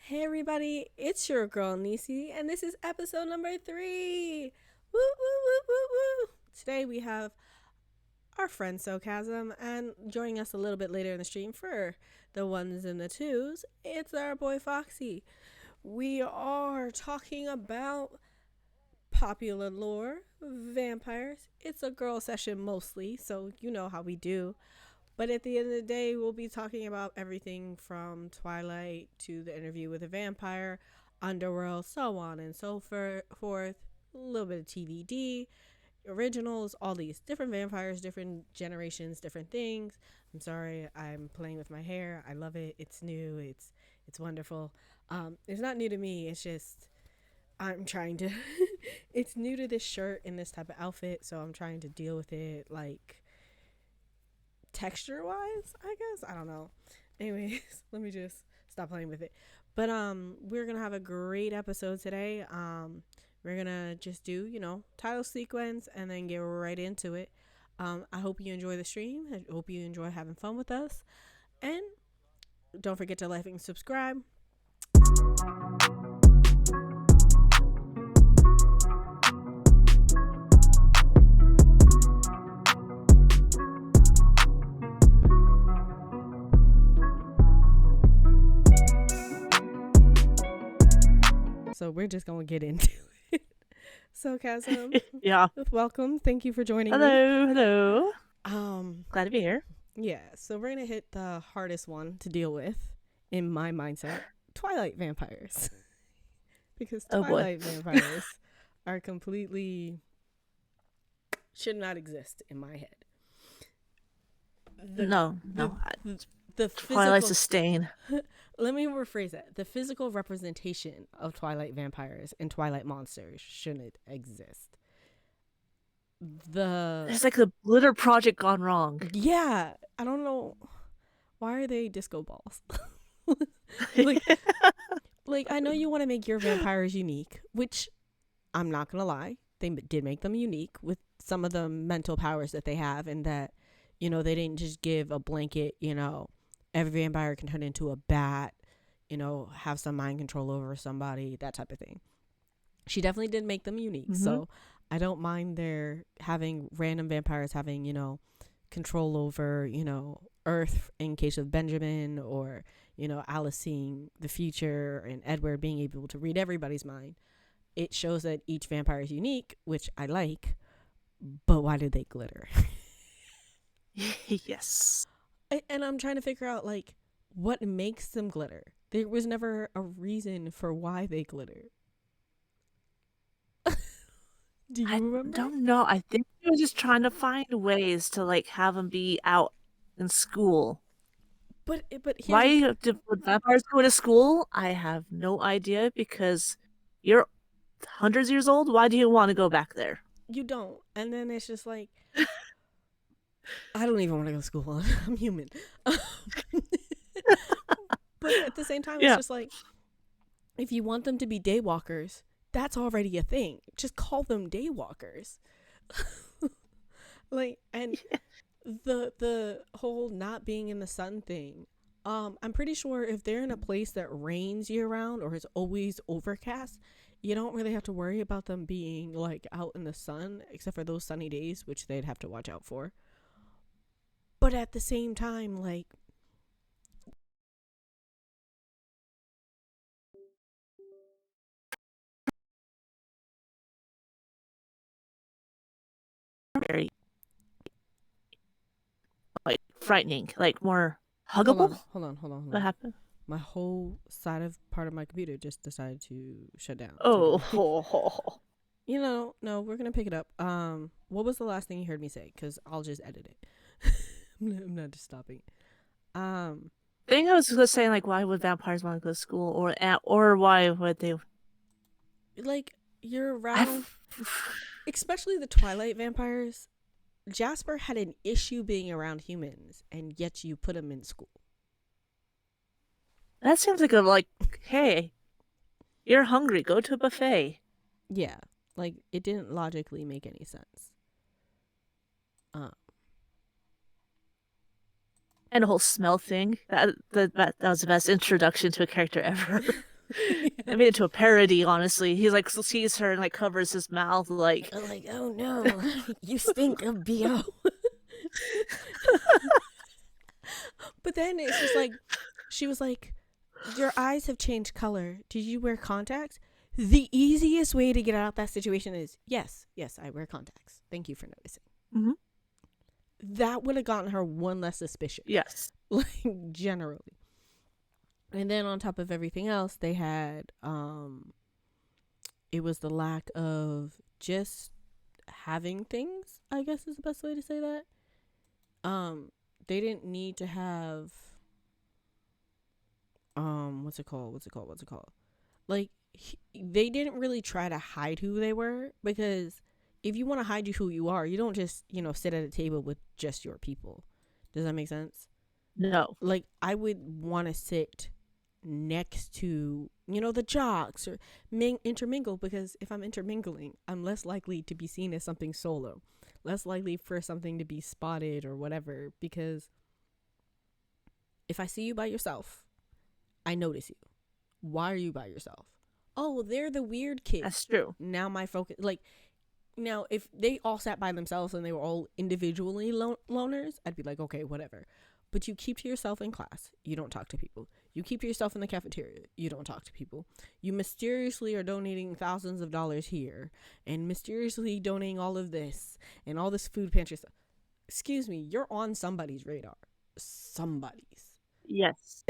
Hey everybody, it's your girl Nisi, and this is episode number 3. Woo woo woo woo woo! Today we have our friend Socasm, and joining us a little bit later in the stream for the ones and the twos, it's our boy Fwoxy. We are talking about popular lore, vampires. It's a girl session mostly, so you know how we do. But at the end of the day, we'll be talking about everything from Twilight to the interview with a vampire, Underworld, so on and so forth. A little bit of TVD, originals, all these different vampires, different generations, different things. I'm sorry, I'm playing with my hair. I love it. It's new. It's wonderful. It's not new to me. It's just I'm trying to. It's new to this shirt and this type of outfit, so I'm trying to deal with it like texture wise, I guess. I don't know. Anyways, let me just stop playing with it. But we're gonna have a great episode today. We're gonna just do, title sequence and then get right into it. I hope you enjoy the stream. I hope you enjoy having fun with us. And don't forget to like and subscribe. So we're just gonna get into it. So, Chasm, Yeah. welcome. Thank you for joining me. Hello. Um, Glad to be here. yeah. So we're gonna hit the hardest one to deal with, in my mindset: Twilight vampires, because Oh boy. Twilight vampires are completely should not exist in my head. The No. the the Twilight's physical. a stain. Let me rephrase that. The physical representation of Twilight vampires and Twilight monsters shouldn't exist. The It's like the glitter project gone wrong. Yeah, I don't know why are they disco balls. like like I know you want to make your vampires unique, which I'm not gonna lie, they did make them unique with some of the mental powers that they have, and that they didn't just give a blanket. Every vampire can turn into a bat. Have some mind control over somebody, that type of thing. She definitely did make them unique, Mm-hmm. so I don't mind their having random vampires having control over Earth in case of Benjamin, or Alice seeing the future, and Edward being able to read everybody's mind. It shows that each vampire is unique, which I like. But why do they glitter? Yes. And I'm trying to figure out what makes them glitter. There was never a reason for why they glitter. Do you I remember? don't know. I think he was just trying to find ways to have them be out in school. But here's the Why would vampires go to school? I have no idea because you're hundreds of years old. Why do you want to go back there? you don't. And then it's just I don't even want to go to school. I'm human. But at the same time, it's Yeah. just if you want them to be daywalkers, that's already a thing. Just call them daywalkers. And the whole not being in the sun thing. I'm pretty sure if they're in a place that rains year round or is always overcast, you don't really have to worry about them being out in the sun, except for those sunny days, which they'd have to watch out for. But at the same time, Very frightening, more hold huggable. on, hold on, hold on, hold What on. happened? My whole side of part of my computer just decided to shut down. It's Oh, okay. No, we're gonna pick it up. What was the last thing you heard me say? Because I'll just edit it. I'm not just stopping. Um, I think I was just saying, why would vampires want to go to school, or why would they? Year round, I've, especially the Twilight vampires. Jasper had an issue being around humans, and yet you put him in school. that seems hey, you're hungry, go to a buffet. Yeah, it didn't logically make any sense. Uh, And the whole smell thing. That was the best introduction to a character ever. I made it to a parody, honestly. He's like sees her and like covers his mouth like I'm like, oh no, you stink of BO. But then it's just like, she was like, your eyes have changed color. Did you wear contacts? The easiest way to get out of that situation is yes, yes, I wear contacts. Thank you for noticing. mm-hmm. That would have gotten her one less suspicion, Yes. like generally. And then on top of everything else, they had it was the lack of just having things, I guess is the best way to say that. They didn't need to have what's it called? Like they didn't really try to hide who they were, because if you want to hide who you are, you don't just, sit at a table with just your people. Does that make sense? No. Like I would want to sit next to, the jocks or intermingle, because if I'm intermingling, I'm less likely to be seen as something solo, less likely for something to be spotted or whatever, because if I see you by yourself, I notice you. Why are you by yourself? Oh, well, they're the weird kid. That's true. Now my focus, like, now if they all sat by themselves and they were all individually loners, I'd be like, okay, whatever. But you keep to yourself in class. You don't talk to people. You keep to yourself in the cafeteria. You don't talk to people. You mysteriously are donating thousands of dollars here and mysteriously donating all of this and all this food pantry stuff. Excuse me, you're on somebody's radar. Somebody's. Yes.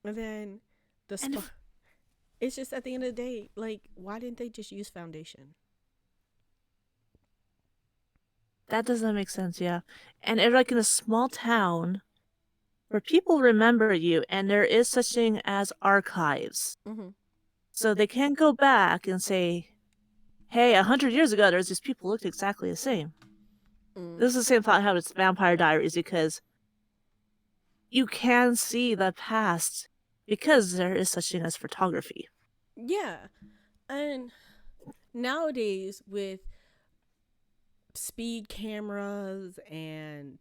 And then And it's just at the end of the day, like, why didn't they just use foundation? that doesn't make sense, yeah. And if like in a small town where people remember you and there is such thing as archives. Mm-hmm. So they can go back and say, hey, 100 years ago, there's these people who looked exactly the same. This is the same thought how it's Vampire Diaries, because you can see the past because there is such thing as photography. Yeah. And nowadays with speed cameras and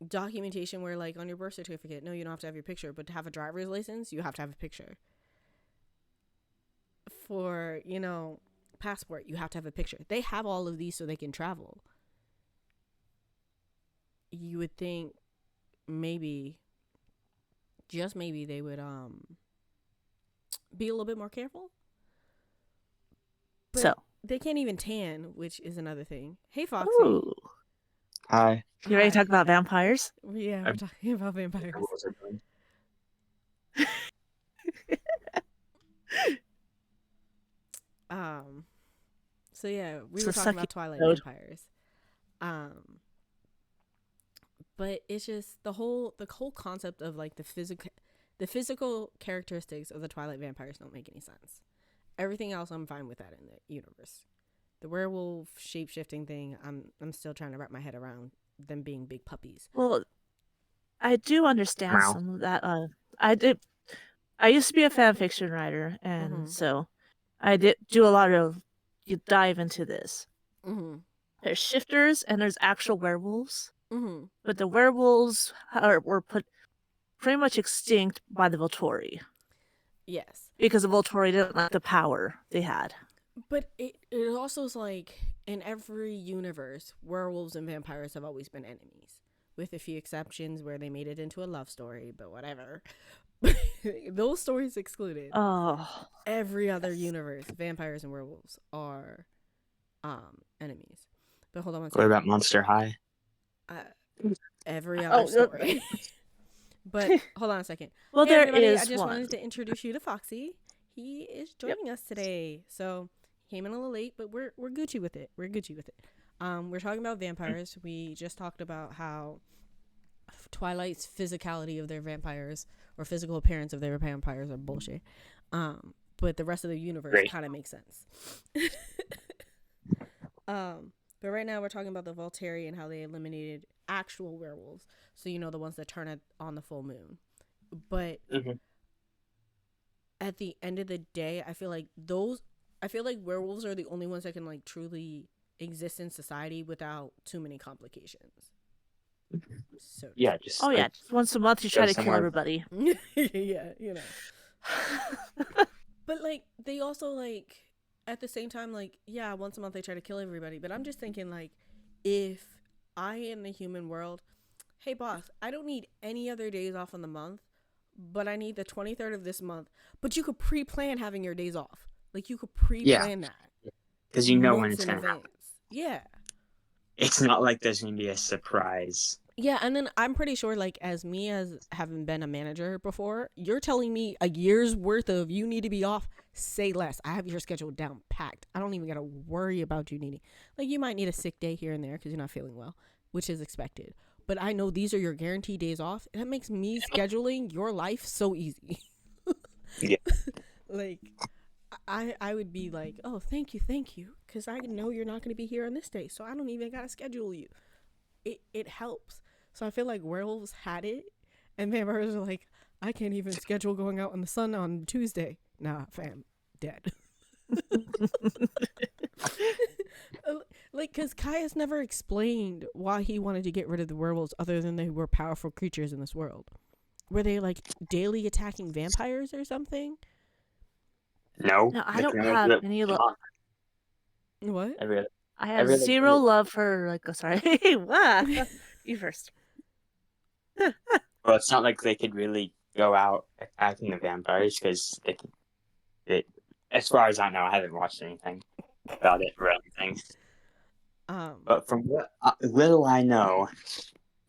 documentation where, like, on your birth certificate, no, you don't have to have your picture, but to have a driver's license, you have to have a picture. For, passport, you have to have a picture. They have all of these so they can travel. You would think maybe, just maybe, they would be a little bit more careful. But So they can't even tan, which is another thing. Hey, Fwoxy. ooh. Hi. You ready to talk about vampires? Yeah, we're talking about vampires. What was I doing? So yeah, we It's were the talking sucky about Twilight episode. vampires. But it's just the whole concept of, like, the physical characteristics of the Twilight vampires don't make any sense. Everything else I'm fine with that in the universe. The werewolf shape-shifting thing, I'm still trying to wrap my head around them being big puppies. Well, I do understand Meow. some of that. I used to be a fan fiction writer, and so I did do a lot of dive into this. There's shifters and there's actual werewolves, but the werewolves were put pretty much extinct by the Volturi. Yes. Because the Volturi didn't like the power they had. But it also is like, in every universe, werewolves and vampires have always been enemies, with a few exceptions where they made it into a love story, but whatever. Those stories excluded. Oh. Every other universe, vampires and werewolves are enemies. But hold on one What second. about Monster High? Every other story. But hold on a second. Well, hey, there everybody, is I just one. wanted to introduce you to Fwoxy. He is joining us today. So he came in a little late, but we're Gucci with it. We're talking about vampires. We just talked about how Twilight's physicality of their vampires, or physical appearance of their vampires, are bullshit. But the rest of the universe kind of makes sense. But right now we're talking about the Volturi and how they eliminated actual werewolves. So, the ones that turn on the full moon. But at the end of the day, I feel like werewolves are the only ones that can, like, truly exist in society without too many complications. So Yeah, just Oh yeah, once a month you try to kill somewhere. everybody. yeah, But like they also like at the same time like yeah, once a month they try to kill everybody. But I'm just thinking like if I in the human world, hey boss, I don't need any other days off in the month, but I need the 23rd of this month. But you could pre-plan having your days off. Like you could pre-plan that Because you know when months it's in going to happen. advance. Yeah. It's not like there's going to be a surprise. Yeah, and then I'm pretty sure, like, as me as having been a manager before, you're telling me a year's worth of you need to be off. Say less. I have your schedule down packed. I don't even gotta worry about you needing. Like, you might need a sick day here and there because you're not feeling well, which is expected. But I know these are your guaranteed days off. And that makes me scheduling your life so easy. Yeah. Like, I would be like, oh, thank you, because I know you're not gonna be here on this day, so I don't even gotta schedule you. It helps. So I feel like werewolves had it, and vampires are like, I can't even schedule going out in the sun on Tuesday. Nah, fam, dead. Like, because Caius never explained why he wanted to get rid of the werewolves other than they were powerful creatures in this world. Were they, like, daily attacking vampires or something? No, No, I they don't can only have do it any once a month. What? I have Every other zero day. love for like. Oh, sorry. Wow. You first. Well, it's not like they could really go out attacking the vampires because as far as I know, I haven't watched anything about it or anything. Um, But from what little I know,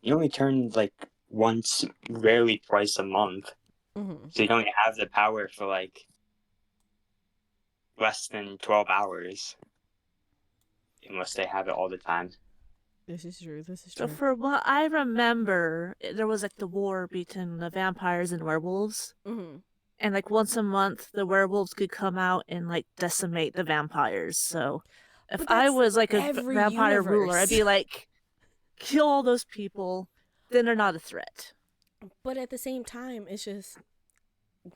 you only turn like once, rarely twice a month. mhm. So you only have the power for like less than 12 hours, unless they have it all the time. This is true. So for what I remember, there was like the war between the vampires and werewolves. Mhm. And like once a month, the werewolves could come out and like decimate the vampires. So if But I that's was like a every vampire ruler, I'd universe. be like, kill all those people, then they're not a threat. But at the same time, it's just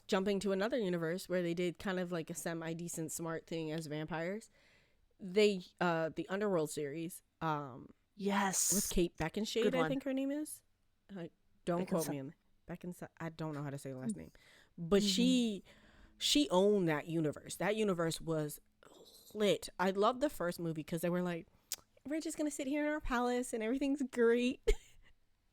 jumping to another universe where they did kind of like a semi decent smart thing as vampires. They the Underworld series Yes. with Kate Beckinsale, Good I one. think her name is. Don't quote me on Beckinsale. I don't know how to say the last name, but she owned that universe. That universe was lit. I loved the first movie because they were like, we're just gonna sit here in our palace and everything's great.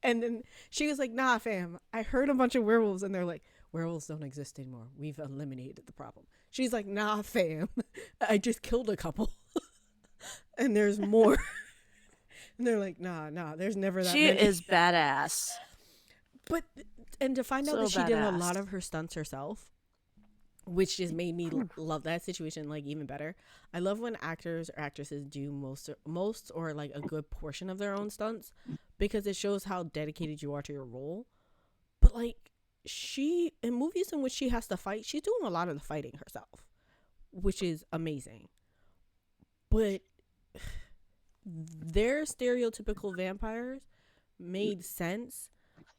And then she was like, nah, fam, I heard a bunch of werewolves, and they're like, werewolves don't exist anymore. We've eliminated the problem. She's like, nah, fam, I just killed a couple. And there's more. And they're like, nah, there's never that She many. is badass. But, and to find out So that she did a badass. lot of her stunts herself, which just made me love that situation like even better. I love when actors or actresses do most or like a good portion of their own stunts because it shows how dedicated you are to your role. But like she in movies in which she has to fight, she's doing a lot of the fighting herself, which is amazing. But their stereotypical vampires made sense,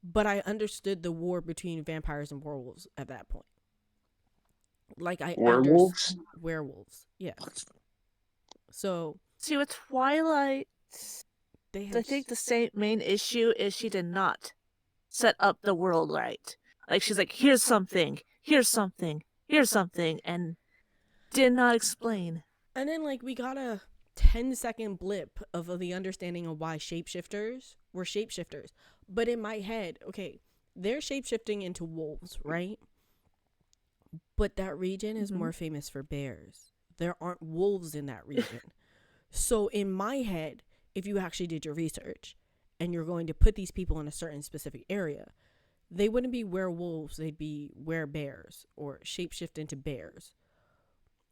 but I understood the war between vampires and werewolves at that point. Like I Werewolves? werewolves, yeah. So See, with Twilight, they I think the same main issue is she did not set up the world right. Like she's like, here's something, here's something, here's something, and did not explain. And then like we got a 10-second blip of the understanding of why shapeshifters were shapeshifters. But in my head, okay, they're shapeshifting into wolves, right? But that region is more famous for bears. There aren't wolves in that region. So in my head, if you actually did your research and you're going to put these people in a certain specific area, they wouldn't be werewolves, they'd be werebears or shapeshift into bears.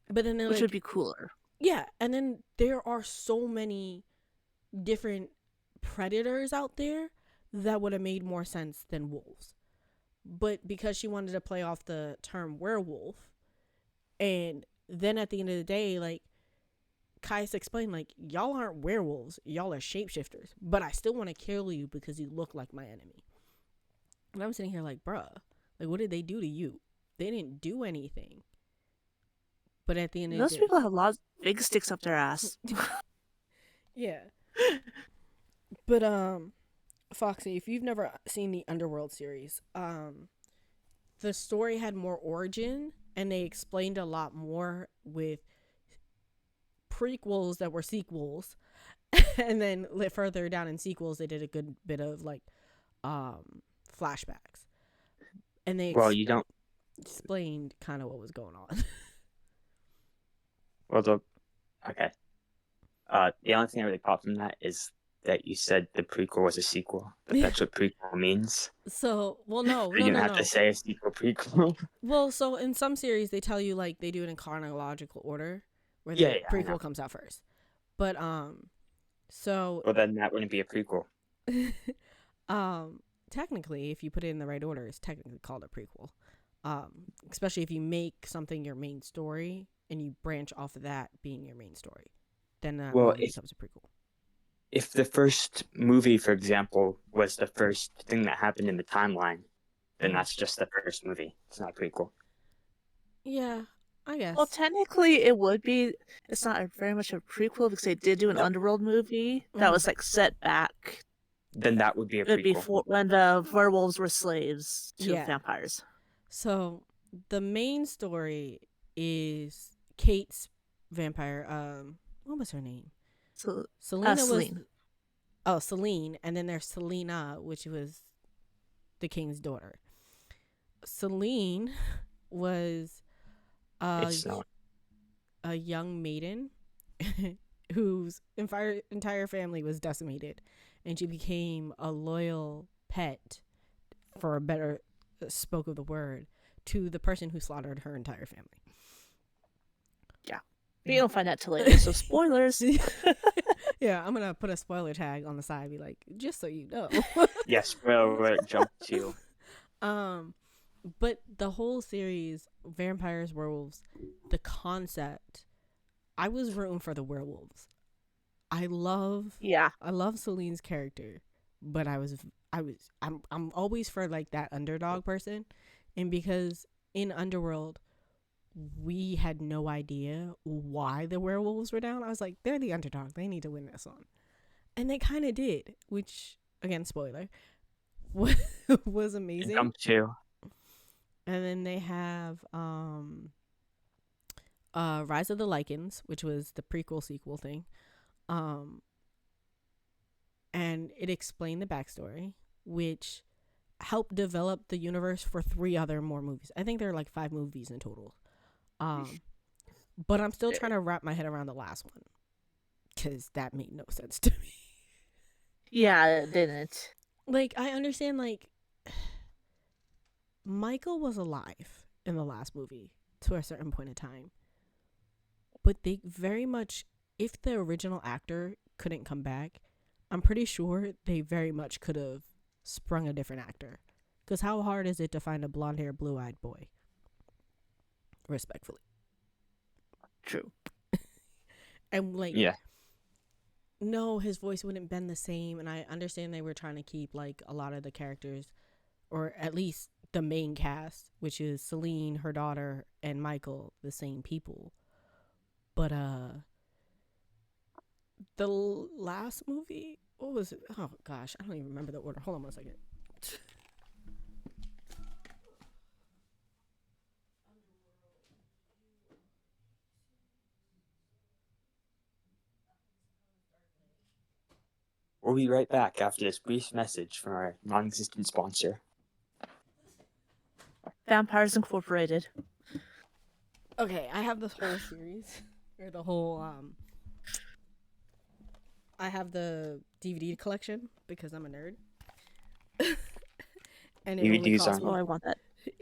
But then which would be cooler. Yeah, and then there are so many different predators out there that would have made more sense than wolves. But because she wanted to play off the term werewolf, and then at the end of the day, like Caius explained, like, y'all aren't werewolves, y'all are shapeshifters, but I still want to kill you because you look like my enemy. And I'm sitting here like, bruh, like, what did they do to you? They didn't do anything. But at the end of the day, those people have lots of big sticks up their ass. Yeah. But Fwoxy, if you've never seen the Underworld series, the story had more origin and they explained a lot more with prequels that were sequels. And then further down in sequels, they did a good bit of like flashbacks. And they Well, you don't. explained kind of what was going on. Well, okay. The only thing that really popped from that is that you said the prequel was a sequel, but that's what prequel means. So, well, no. You didn't have to say a sequel prequel. Well, so in some series they tell you like they do it in chronological order, where the Yeah, prequel comes out first. But so well then that wouldn't be a prequel. technically, if you put it in the right order, it's technically called a prequel. Especially if you make something your main story and you branch off of that being your main story, then that becomes a prequel. If the first movie, for example, was the first thing that happened in the timeline, then that's just the first movie. It's not a prequel. Yeah, I guess. Well, technically, it would be. It's not very much a prequel because they did do an Underworld movie that was like set back. Then that would be a prequel. Before when the werewolves were slaves to vampires. So the main story is Kate's vampire. What was her name? Celine. Celine, and then there's Selena, which was the king's daughter. Celine was a young maiden whose entire family was decimated, and she became a loyal pet, for a better spoke of the word, to the person who slaughtered her entire family. Yeah. You don't find that till later, so spoilers. Yeah, I'm gonna put a spoiler tag on the side, be like, just so you know. Yeah, spoiler alert, jump to. But the whole series, vampires, werewolves, the concept, I was rooting for the werewolves. I love Celine's character, but I'm always for like that underdog person, and because in Underworld we had no idea why the werewolves were down, I was like, they're the underdog, they need to win this one, and they kind of did, which again, spoiler, was amazing. Jump to. And then they have Rise of the Lycans, which was the prequel sequel thing. And it explained the backstory, which helped develop the universe for 3 other more movies. I think there are like 5 movies in total. But I'm still trying to wrap my head around the last one, because that made no sense to me. Yeah, it didn't. Like, I understand, like, Michael was alive in the last movie to a certain point in time, but they very much, if the original actor couldn't come back, I'm pretty sure they very much could have sprung a different actor, because how hard is it to find a blonde-haired, blue-eyed boy? Respectfully. True. And like, yeah, no, his voice wouldn't been the same, and I understand they were trying to keep like a lot of the characters, or at least the main cast, which is Celine, her daughter, and Michael, the same people. But the last movie, what was it? Oh gosh, I don't even remember the order. Hold on 1 second. we'll be right back after this brief message from our non-existent sponsor. Vampires Incorporated. Okay, I have this whole series, or the whole I have the DVD collection because I'm a nerd. And it only cost me, I want that.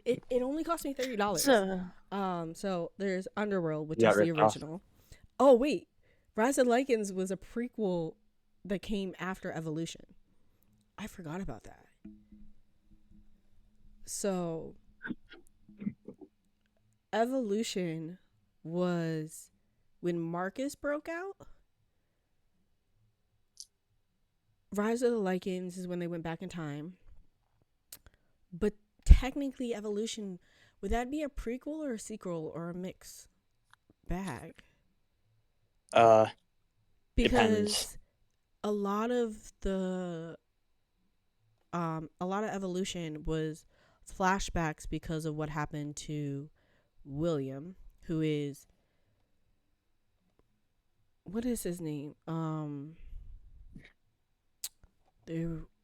It only cost me $30. So there's Underworld, which is the original. Oh wait, Rise of the Lycans was a prequel that came after Evolution. I forgot about that. So Evolution was when Marcus broke out. Rise of the Lycans is when they went back in time. But technically, Evolution, would that be a prequel or a sequel or a mix bag? Because depends. a lot of the a lot of evolution was flashbacks because of what happened to William, who is, what is his name?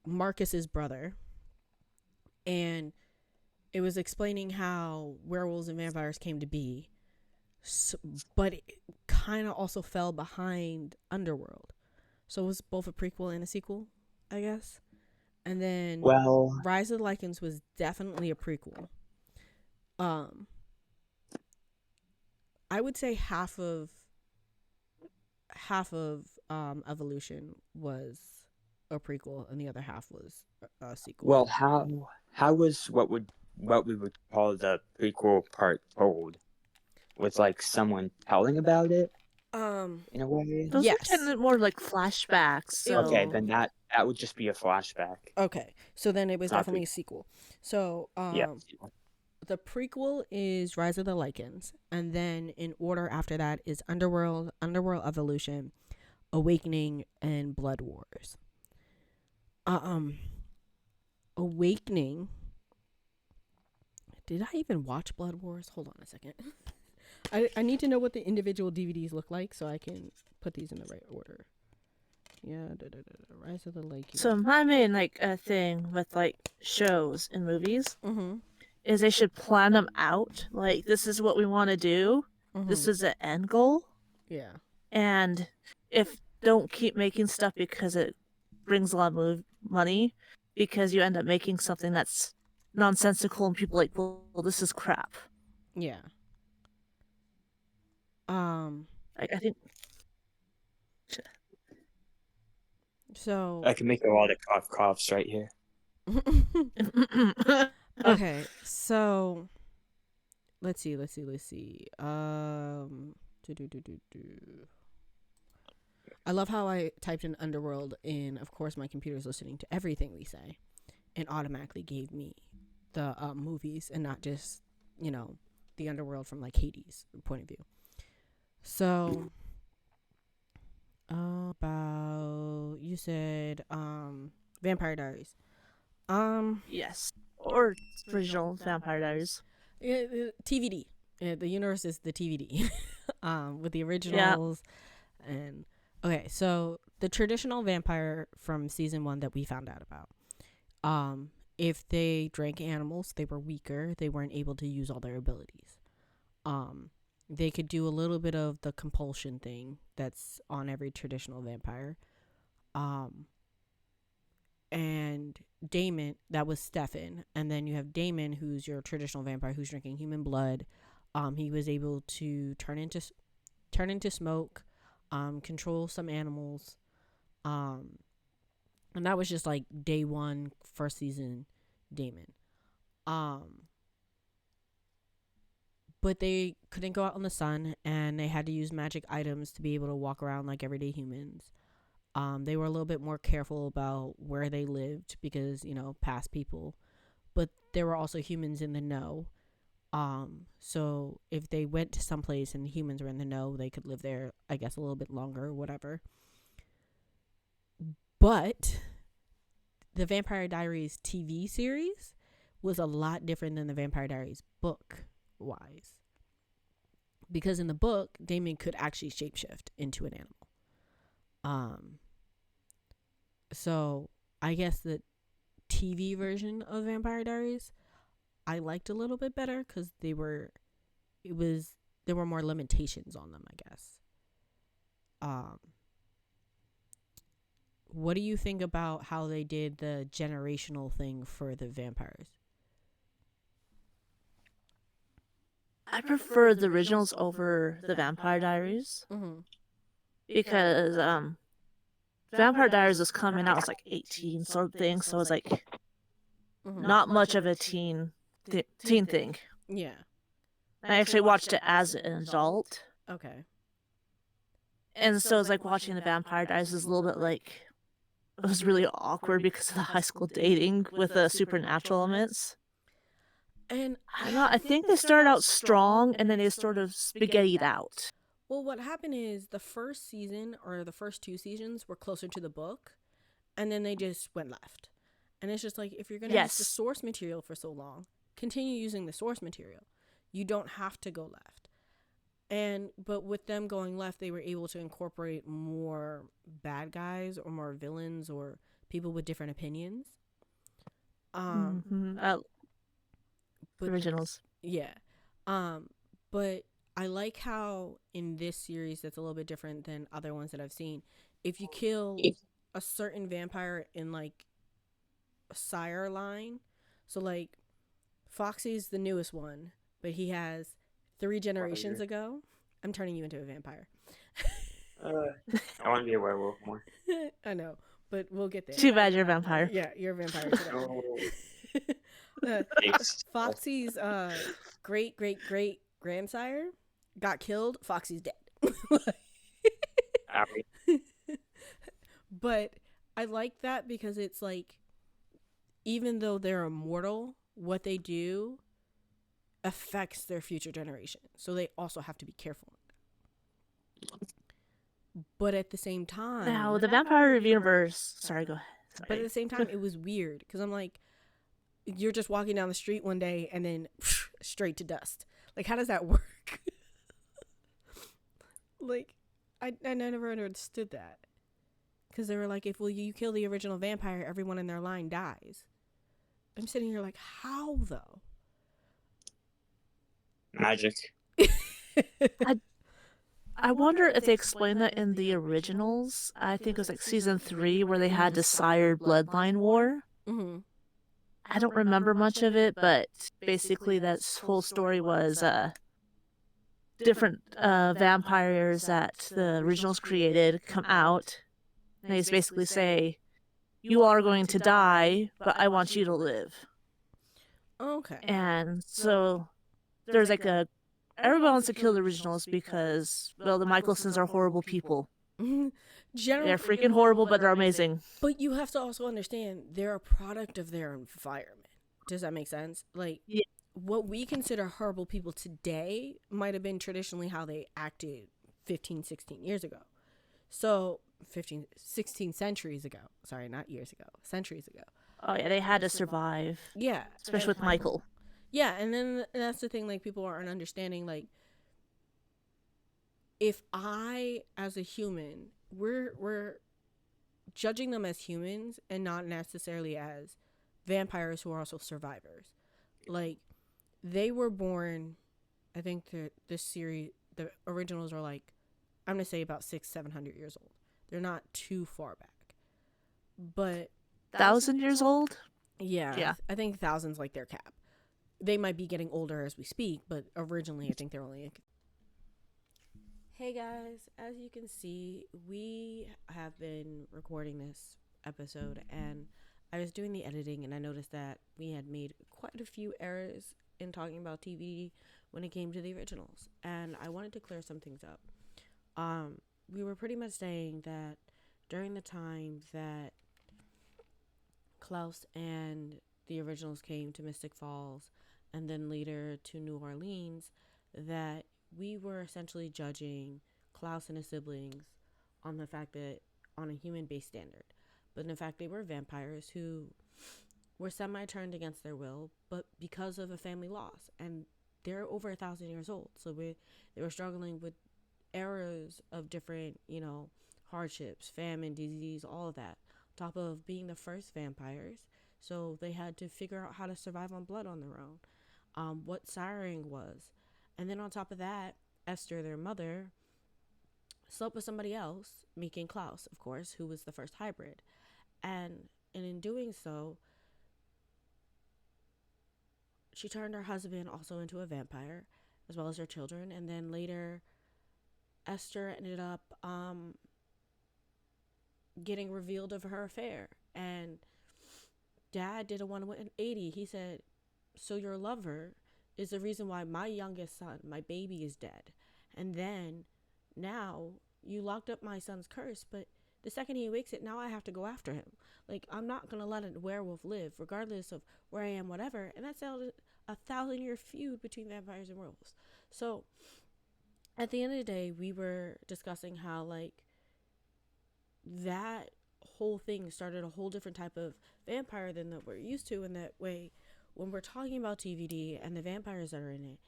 Marcus's brother. And it was explaining how werewolves and vampires came to be, but it kind of also fell behind Underworld. So it was both a prequel and a sequel, I guess. And then Rise of the Lycans was definitely a prequel. I would say half of Evolution was a prequel and the other half was a sequel. Well, how was what we would call the prequel part told? Was like someone telling about it? In a way? Those yes. are kind of more like flashbacks. So. Okay, then that would just be a flashback. Okay, so then it was definitely a sequel. So the prequel is Rise of the Lycans, and then in order after that is Underworld Evolution, Awakening, and Blood Wars. Awakening. Did I even watch Blood Wars? Hold on a second. I need to know what the individual DVDs look like so I can put these in the right order. Yeah, Rise of the Lycans. So my main thing with shows and movies is they should plan them out. Like, this is what we want to do. This is an end goal. Yeah. And if don't keep making stuff because it brings a lot of money, because you end up making something that's nonsensical and people well, this is crap. Yeah. I think. So I can make a lot of coughs right here. Okay, so let's see. I love how I typed in Underworld, and of course my computer's listening to everything we say, and automatically gave me the movies and not just the Underworld from Hades' point of view. So about, you said Vampire Diaries. Yes, or original Vampire Diaries. TVD. The universe is the TVD. With the originals. Yeah. And okay, so the traditional vampire from season 1 that we found out about. If they drank animals, they were weaker. They weren't able to use all their abilities. They could do a little bit of the compulsion thing that's on every traditional vampire. And Damon, that was Stefan. And then you have Damon, who's your traditional vampire who's drinking human blood. He was able to turn into smoke, control some animals. And that was just day 1, first season Damon. But they couldn't go out in the sun, and they had to use magic items to be able to walk around like everyday humans. They were a little bit more careful about where they lived because, past people. But there were also humans in the know. So if they went to someplace and humans were in the know, they could live there, I guess, a little bit longer or whatever. But the Vampire Diaries TV series was a lot different than the Vampire Diaries book wise, because in the book Damon could actually shapeshift into an animal. So I guess the TV version of Vampire Diaries I liked a little bit better because there were more limitations on them, I guess. What do you think about how they did the generational thing for the vampires? I prefer the originals over the Vampire Diaries. Because Vampire Diaries was coming out, I was 18 something, so it was not much of a teen thing. Yeah. I actually watched it as an adult. Okay. And so it's watching the Vampire Diaries is a little bit it was really awkward because of the high school dating with the supernatural elements. And I think they started out strong and then they sort of spaghettied out. Well, what happened is the first season or the first 2 seasons were closer to the book, and then they just went left. And it's just like, if you're going to use the source material for so long, continue using the source material. You don't have to go left. But with them going left, they were able to incorporate more bad guys or more villains or people with different opinions. Originals. Yeah. But I like how in this series that's a little bit different than other ones that I've seen. If you kill a certain vampire in like a sire line, so like Fwoxy's the newest one, but he has 3 generations ago. I'm turning you into a vampire. I want to be a werewolf more. I know, but we'll get there. Too bad you're a vampire. Yeah, you're a vampire today. Fwoxy's great grandsire got killed. Fwoxy's dead. But I like that because it's like, even though they're immortal, what they do affects their future generation. So they also have to be careful. But at the same time... Now, the vampire universe... Sorry, go ahead. Sorry. But at the same time, it was weird. Because I'm like, you're just walking down the street one day and then straight to dust. Like, how does that work? Like, I never understood that. Because they were like, if you kill the original vampire, everyone in their line dies. I'm sitting here like, how though? Magic. I wonder if they explained that in the originals. I think it was like season 3 where they had the Sire Bloodline War. Mm-hmm. I don't remember much of it, but basically that whole story was different vampires that the originals created come out. And they basically say, you are going to die, but I want you to live. Okay. And so there's like everyone wants to kill the originals because, well, the Michelsons are horrible people. They're freaking horrible, but they're amazing. But you have to also understand, they're a product of their environment. Does that make sense? Like, what we consider horrible people today might have been traditionally how they acted 15, 16 years ago. So, 16 centuries ago. Sorry, not years ago. Centuries ago. Oh, yeah, they had to survive. Yeah. Especially with Michael. Yeah, and then that's the thing, like, people aren't understanding, like, if I, as a human, we're judging them as humans and not necessarily as vampires who are also survivors. Like, they were born, I think this series, the originals are like, I'm going to say about 600-700 years old. They're not too far back. But 1,000 years old? Yeah. I think 1,000's like their cap. They might be getting older as we speak, but originally I think they're only... Hey guys, as you can see, we have been recording this episode and I was doing the editing and I noticed that we had made quite a few errors in talking about TV when it came to the originals. And I wanted to clear some things up. We were pretty much saying that during the time that Klaus and the originals came to Mystic Falls and then later to New Orleans, that we were essentially judging Klaus and his siblings on the fact that on a human-based standard. But in fact, they were vampires who were semi-turned against their will, but because of a family loss. And they're over 1,000 years old. So they were struggling with eras of different, hardships, famine, disease, all of that. On top of being the first vampires. So they had to figure out how to survive on blood on their own. What siring was. And then on top of that, Esther, their mother, slept with somebody else, making Klaus, of course, who was the first hybrid. And in doing so, she turned her husband also into a vampire, as well as her children. And then later, Esther ended up getting revealed of her affair. And Dad did a 180. He said, so your lover is the reason why my youngest son, my baby, is dead. And then now you locked up my son's curse, but the second he awakes it, now I have to go after him. Like, I'm not going to let a werewolf live, regardless of where I am, whatever. And that's a 1,000-year feud between vampires and werewolves. So at the end of the day, we were discussing how, like, that whole thing started a whole different type of vampire than that we're used to. In that way, when we're talking about TVD and the vampires that are in it,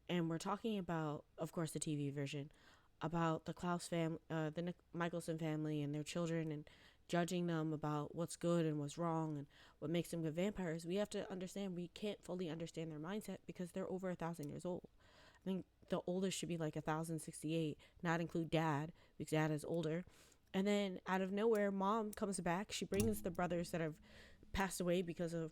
and we're talking about, of course, the TV version, about the Klaus family, the Michelson family and their children, and judging them about what's good and what's wrong and what makes them good vampires, we have to understand we can't fully understand their mindset because they're over 1,000 years old. I think the oldest should be like 1,068, not include dad, because dad is older. And then out of nowhere, mom comes back. She brings the brothers that have passed away because of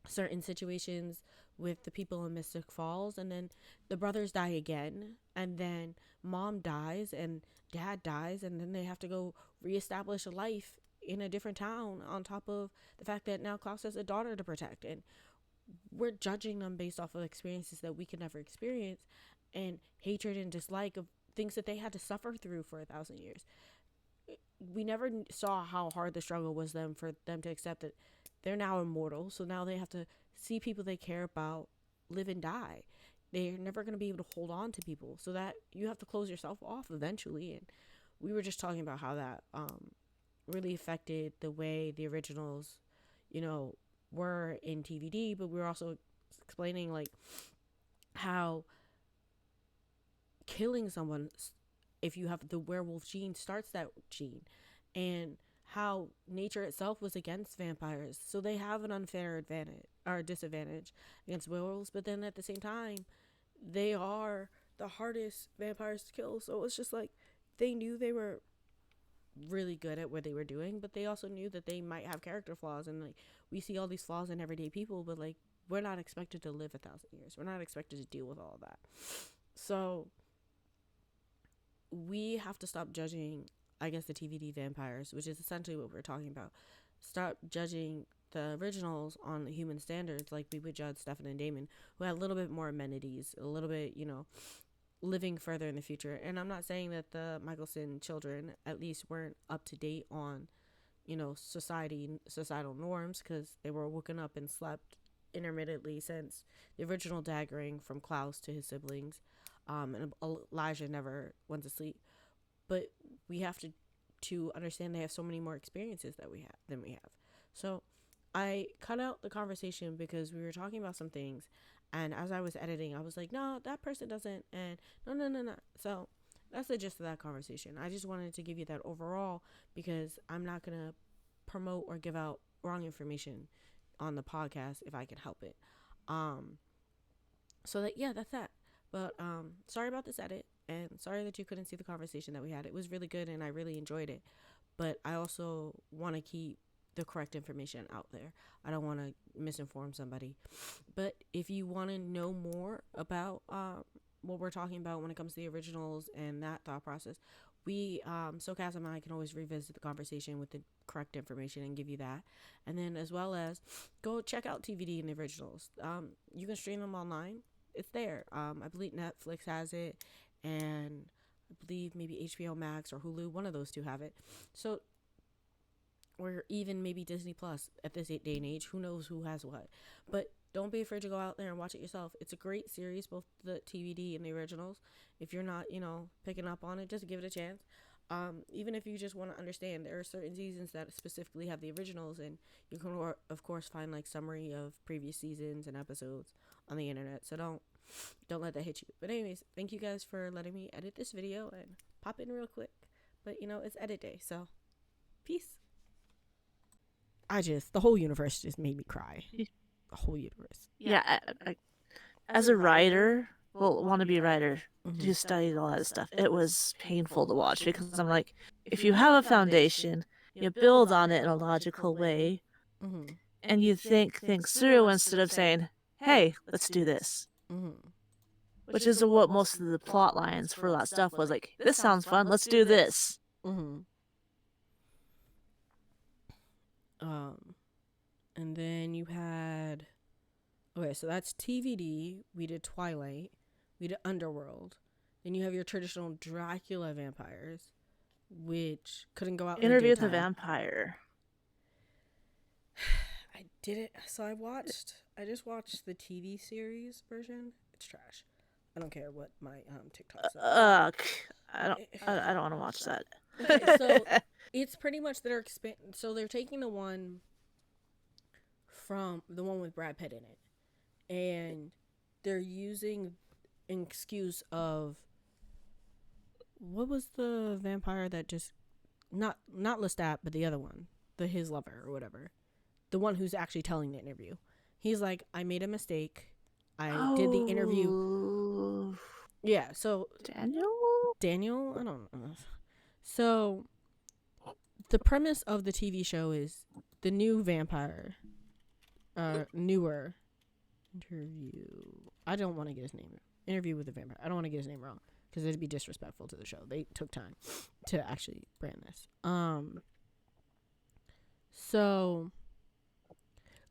certain situations with the people in Mystic Falls, and then the brothers die again, and then mom dies and dad dies, and then they have to go reestablish a life in a different town, on top of the fact that now Klaus has a daughter to protect. And we're judging them based off of experiences that we could never experience, and hatred and dislike of things that they had to suffer through for 1,000 years. We never saw how hard the struggle was for them to accept that they're now immortal. So now they have to see people they care about live and die. They're never going to be able to hold on to people, so that you have to close yourself off eventually. And we were just talking about how that really affected the way the originals, were in TVD, but we were also explaining like how killing someone, if you have the werewolf gene, starts that gene, and how nature itself was against vampires, so they have an unfair advantage or disadvantage against werewolves. But then at the same time, they are the hardest vampires to kill. So it's just like they knew they were really good at what they were doing, but they also knew that they might have character flaws. And like we see all these flaws in everyday people, but like we're not expected to live 1,000 years. We're not expected to deal with all of that. So we have to stop judging, I guess, the TVD vampires, which is essentially what we're talking about. Stop judging the originals on human standards like we would judge Stefan and Damon, who had a little bit more amenities, a little bit, living further in the future. And I'm not saying that the Michelson children at least weren't up to date on, societal norms, because they were woken up and slept intermittently since the original daggering from Klaus to his siblings. And Elijah never went to sleep. But we have to understand they have so many more experiences than we have. So I cut out the conversation because we were talking about some things, and as I was editing, I was like, no, that person doesn't, and no. So that's the gist of that conversation. I just wanted to give you that overall, because I'm not going to promote or give out wrong information on the podcast if I can help it. So that's that. But sorry about this edit, and sorry that you couldn't see the conversation that we had. It was really good, and I really enjoyed it. But I also want to keep the correct information out there. I don't want to misinform somebody. But if you want to know more about what we're talking about when it comes to the originals and that thought process, we, Socasm and I, can always revisit the conversation with the correct information and give you that. And then as well as go check out TVD and the originals. You can stream them online. It's there. I believe Netflix has it, and I believe maybe HBO Max or Hulu, one of those two have it. So, or even maybe Disney Plus at this day and age. Who knows who has what? But don't be afraid to go out there and watch it yourself. It's a great series, both the TVD and the originals. If you're not, picking up on it, just give it a chance. Even if you just want to understand, there are certain seasons that specifically have the originals, and you can, of course, find like summary of previous seasons and episodes on the internet. So don't let that hit you. But anyways, thank you guys for letting me edit this video and pop in real quick. But it's edit day, so peace. The whole universe just made me cry. The whole universe. Yeah, I, as a writer, wannabe writer, who studied a lot of stuff, it was painful to watch, because I'm like, if you have a foundation, you build on it in a logical way, and you think things through instead of saying, hey, let's do this. Which is what most of the plot lines for that stuff was like, this sounds fun, let's do this. And then you had, okay, so that's TVD. We did Twilight. We did Underworld. Then you have your traditional Dracula vampires, which couldn't go out in Interview the with the Vampire. I did it. So I just watched the TV series version. It's trash. I don't care what my TikTok says. I don't want to watch that. Okay, so it's pretty much so they're taking the one with Brad Pitt in it, and they're using an excuse of what was the vampire that just not Lestat, but the other one, his lover or whatever, the one who's actually telling the interview. He's like, I made a mistake. I did the interview. Yeah, so Daniel, I don't know. So the premise of the TV show is the new vampire, newer interview. I don't want to get his name. Interview with the vampire. I don't want to get his name wrong because it'd be disrespectful to the show. They took time to actually brand this. So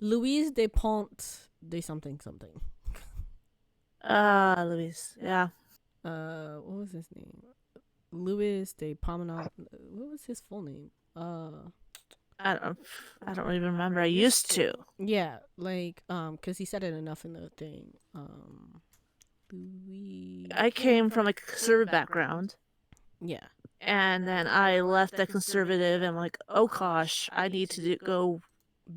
Louise de Pont de something. Louise. Yeah. What was his name? Louis de Pomenot. What was his full name? I don't even remember. I used to. Yeah, like because he said it enough in the thing. Louis. I came from a conservative background. Yeah. And then I left that conservative and like, oh gosh, I need to go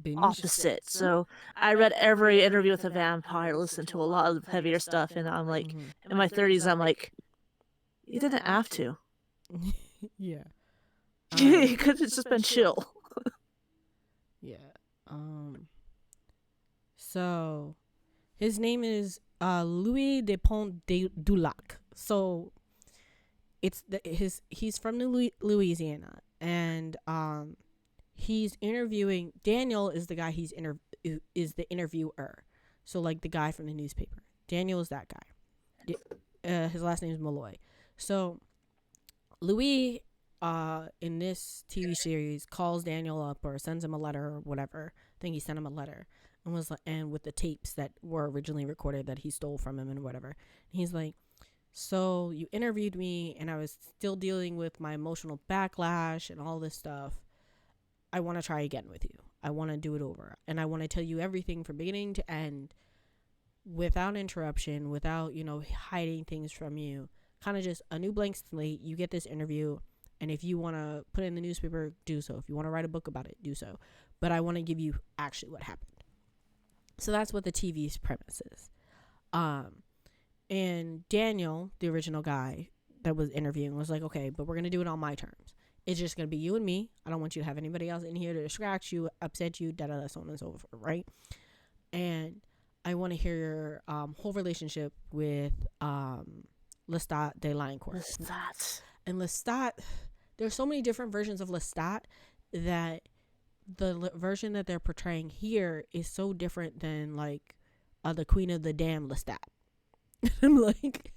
Binge. opposite. So I read every interview with a vampire, listened to a lot of heavier stuff, and I'm like, in my 30s, I'm like, you didn't have to. Yeah. You could have just been chill. Yeah. So his name is Louis de Pont de Dulac. So he's from Louisiana, and he's interviewing. Daniel is the guy is the interviewer. So like the guy from the newspaper. Daniel is that guy. His last name is Malloy. So Louis in this TV series calls Daniel up or sends him a letter or whatever. I think he sent him a letter and with the tapes that were originally recorded that he stole from him and whatever. And he's like, so you interviewed me and I was still dealing with my emotional backlash and all this stuff. I want to try again with you. I want to do it over. And I want to tell you everything from beginning to end without interruption, without, hiding things from you. Kind of just a new blank slate. You get this interview. And if you want to put it in the newspaper, do so. If you want to write a book about it, do so. But I want to give you actually what happened. So that's what the TV's premise is. And Daniel, the original guy that was interviewing, was like, okay, but we're going to do it on my terms. It's just going to be you and me. I don't want you to have anybody else in here to distract you, upset you, da-da-da, so on and so forth, right? And I want to hear your whole relationship with Lestat de Liancourt. Lestat. And Lestat, there's so many different versions of Lestat that the version that they're portraying here is so different than like the Queen of the Damned Lestat. I'm like,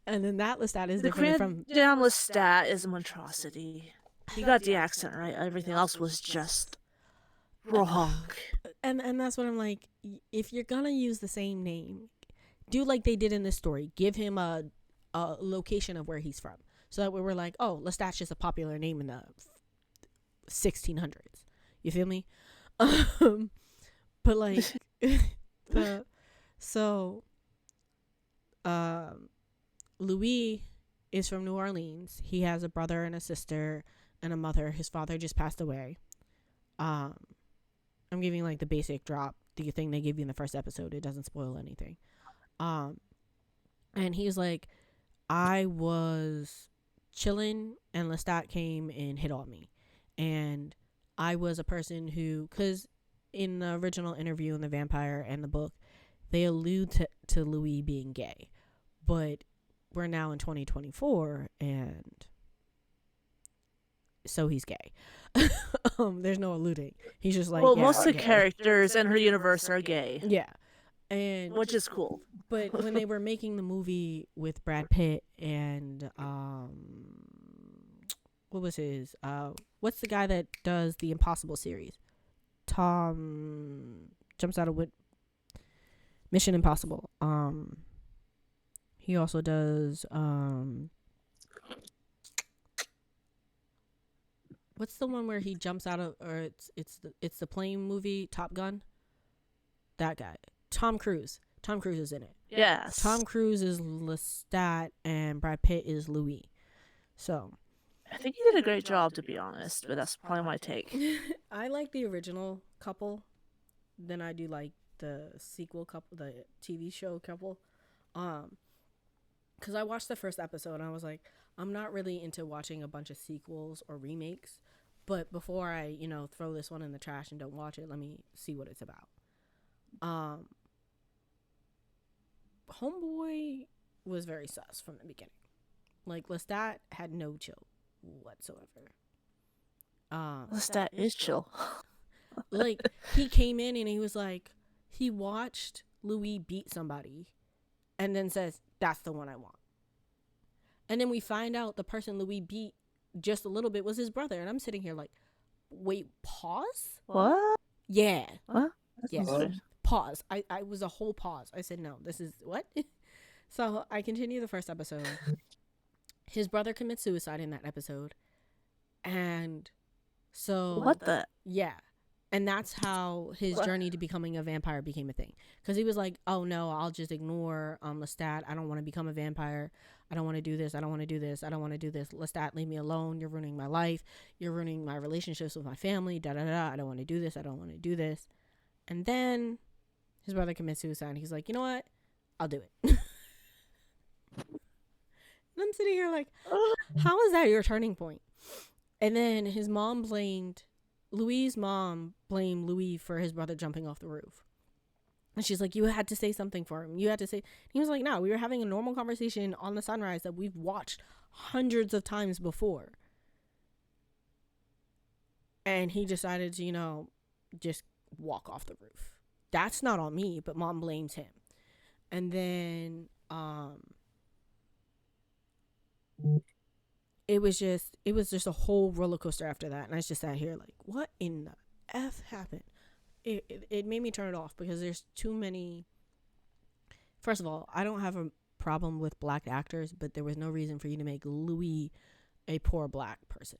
and then that Lestat is different from the Damn Lestat is a monstrosity. You got the accent right. Everything else was just wrong. And that's what I'm like. If you're gonna use the same name, do like they did in this story. Give him a location of where he's from. So that we were like, oh, Lestat's just a popular name in the 1600s. You feel me? But like, Louis is from New Orleans. He has a brother and a sister and a mother. His father just passed away. I'm giving like the basic drop, the thing they give you in the first episode. It doesn't spoil anything. And he's like, I was chilling and Lestat came and hit on me. And I was a person who, because in the original interview in The Vampire and the book, they allude to Louis being gay. But we're now in 2024 and so he's gay. There's no alluding. He's just like, well, most of the characters in her universe are gay. Yeah. And which is cool. But when they were making the movie with Brad Pitt and what was his what's the guy that does the Impossible series? Tom jumps out of Mission Impossible. He also does what's the one where he jumps out of, or it's the plane movie, Top Gun? That guy. Tom Cruise. Tom Cruise is in it. Yes. Tom Cruise is Lestat and Brad Pitt is Louis. So. I think he did a great job, to be honest, but that's probably my take. I like the original couple. Then I do like the sequel couple, the TV show couple. Because I watched the first episode and I was like, I'm not really into watching a bunch of sequels or remakes. But before I, throw this one in the trash and don't watch it, let me see what it's about. Homeboy was very sus from the beginning. Like, Lestat had no chill whatsoever. Lestat is chill. Like, he came in and he was like, he watched Louis beat somebody and then says, that's the one I want. And then we find out the person Louis beat just a little bit was his brother. And I'm sitting here like, wait, pause? What? Yeah. What? Yeah. Pause. I was a whole pause. I said, no, this is what? So I continue the first episode. His brother commits suicide in that episode. And so. What the? Yeah. And that's how his journey to becoming a vampire became a thing. Because he was like, oh no, I'll just ignore Lestat. I don't want to become a vampire. I don't want to do this. I don't want to do this. I don't want to do this. Lestat, leave me alone. You're ruining my life. You're ruining my relationships with my family. Da da da. I don't want to do this. I don't want to do this. And then his brother commits suicide. And he's like, you know what? I'll do it. And I'm sitting here like, how is that your turning point? And then his mom blamed Louis' mom blamed Louis for his brother jumping off the roof. And she's like, you had to say something for him. You had to say. He was like, no, we were having a normal conversation on the sunrise that we've watched hundreds of times before. And he decided to, just walk off the roof. That's not on me, but mom blames him. And then, it was just a whole roller coaster after that. And I just sat here like, what in the F happened? It made me turn it off because there's too many. First of all, I don't have a problem with black actors, but there was no reason for you to make Louis a poor black person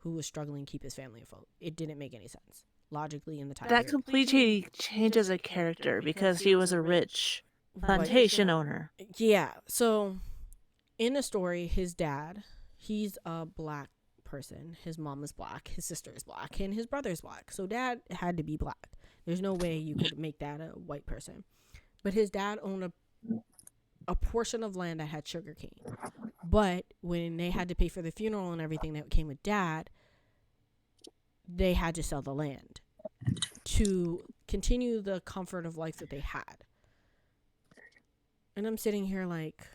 who was struggling to keep his family afloat. It didn't make any sense logically in the time That period. completely changes a character because he was a rich plantation owner. Yeah. So in the story, his dad, he's a black person. His mom is black, his sister is black, and his brother is black. So dad had to be black. There's no way you could make that a white person. But his dad owned a portion of land that had sugar cane. But when they had to pay for the funeral and everything that came with dad, they had to sell the land to continue the comfort of life that they had. And I'm sitting here like,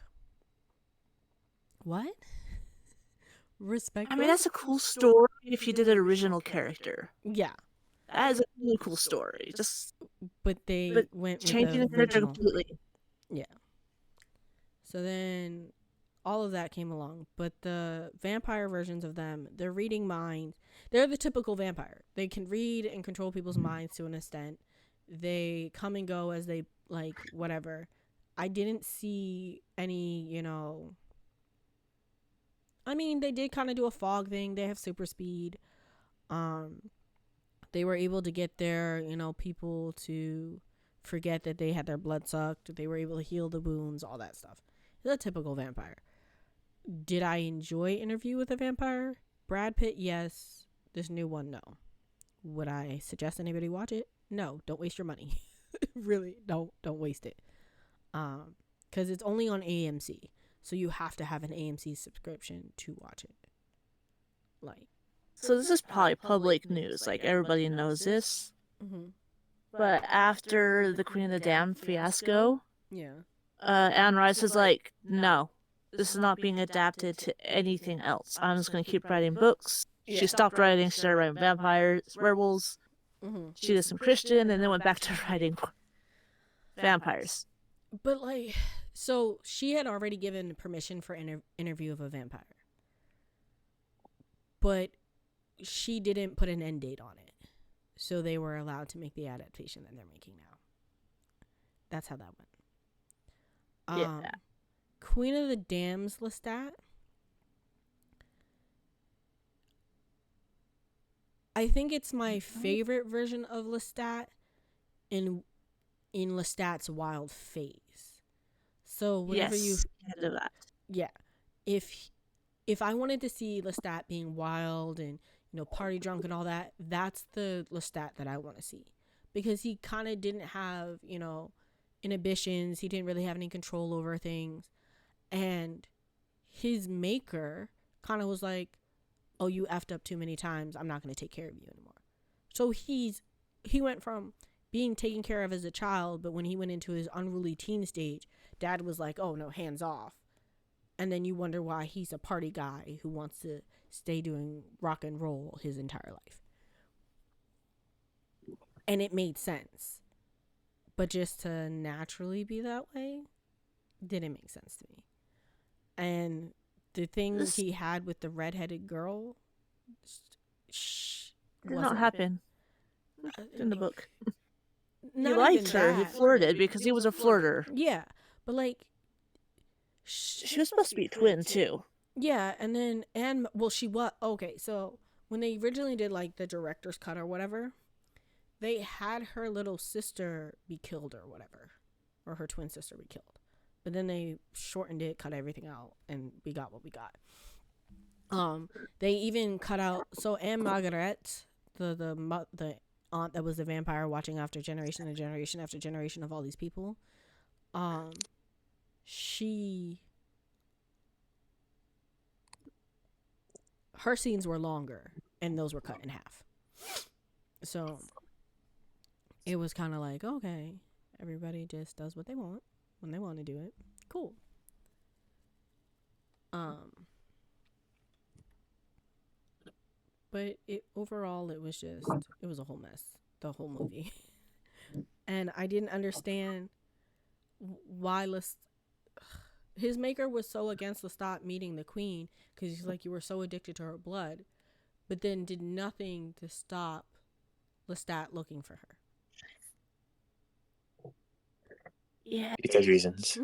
what? Respect. I mean, that's a cool story if you did an original character. Yeah. That is a really cool story. But they went with changing the character original. completely. Yeah. So then all of that came along. But the vampire versions of them, they're reading minds. They're the typical vampire. They can read and control people's minds to an extent. They come and go as they like, whatever. I didn't see any, I mean, they did kind of do a fog thing. They have super speed. They were able to get their, people to forget that they had their blood sucked. They were able to heal the wounds, all that stuff. It's a typical vampire. Did I enjoy Interview with a Vampire? Brad Pitt, yes. This new one, no. Would I suggest anybody watch it? No, don't waste your money. Really, don't waste it. Because it's only on AMC. So you have to have an AMC subscription to watch it. So this is probably public news. Like, everybody knows this. Mm-hmm. But after the Queen of the Damned fiasco, yeah, Anne Rice is like, no, this is not being adapted to anything else. I'm just going to keep writing books. Yeah. She stopped writing. She started writing vampires, werewolves. Mm-hmm. She did some Christian and then went back to writing vampires. But, so she had already given permission for Interview of a Vampire. But she didn't put an end date on it. So they were allowed to make the adaptation that they're making now. That's how that went. Yeah. Queen of the Damned Lestat. I think it's my favorite version of Lestat in Lestat's wild phase. So whenever yes, you I do that. Yeah. If if I wanted to see Lestat being wild and, you know, party drunk and all that, that's the Lestat that I want to see. Because he kind of didn't have, you know, inhibitions. He didn't really have any control over things. And his maker kind of was like, oh, you effed up too many times. I'm not going to take care of you anymore. So he went from being taken care of as a child, but when he went into his unruly teen stage, dad was like, oh, no, hands off. And then you wonder why he's a party guy who wants to stay doing rock and roll his entire life. And it made sense. But just to naturally be that way didn't make sense to me. And the thing he had with the redheaded girl did not happen in the book. He Not liked even her. that. He flirted because he was a flirter. Yeah, but like, She was supposed to be a twin too. yeah, and then she was okay. So when they originally did like the director's cut or whatever, they had her little sister be killed or whatever, or her twin sister be killed. But then they shortened it, cut everything out, and we got what we got. They even cut out Anne Margaret, the aunt that was a vampire watching after generation and generation after generation of all these people. Her scenes were longer, and those were cut in half. So it was kind of like, okay, everybody just does what they want when they want to do it. Cool. But overall, it was a whole mess, the whole movie. And I didn't understand why his maker was so against Lestat meeting the queen, because he's like, you were so addicted to her blood, but then did nothing to stop Lestat looking for her. Yeah. Because reasons.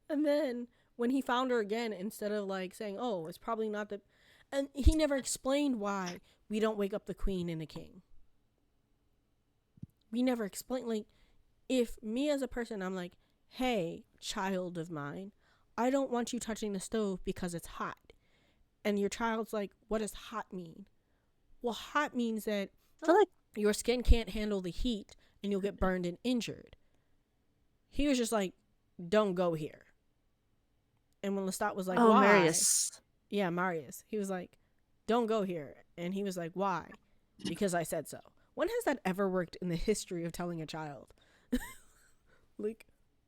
And then when he found her again, instead of like saying, oh, it's probably not the... And he never explained why we don't wake up the queen and the king. We never explained, like, if me as a person, I'm like, hey, child of mine, I don't want you touching the stove because it's hot. And your child's like, what does hot mean? Well, hot means that your skin can't handle the heat and you'll get burned and injured. He was just like, don't go here. And when Lestat was like, why? Marius. Yeah, Marius. He was like, don't go here. And he was like, why? Because I said so. When has that ever worked in the history of telling a child? Like,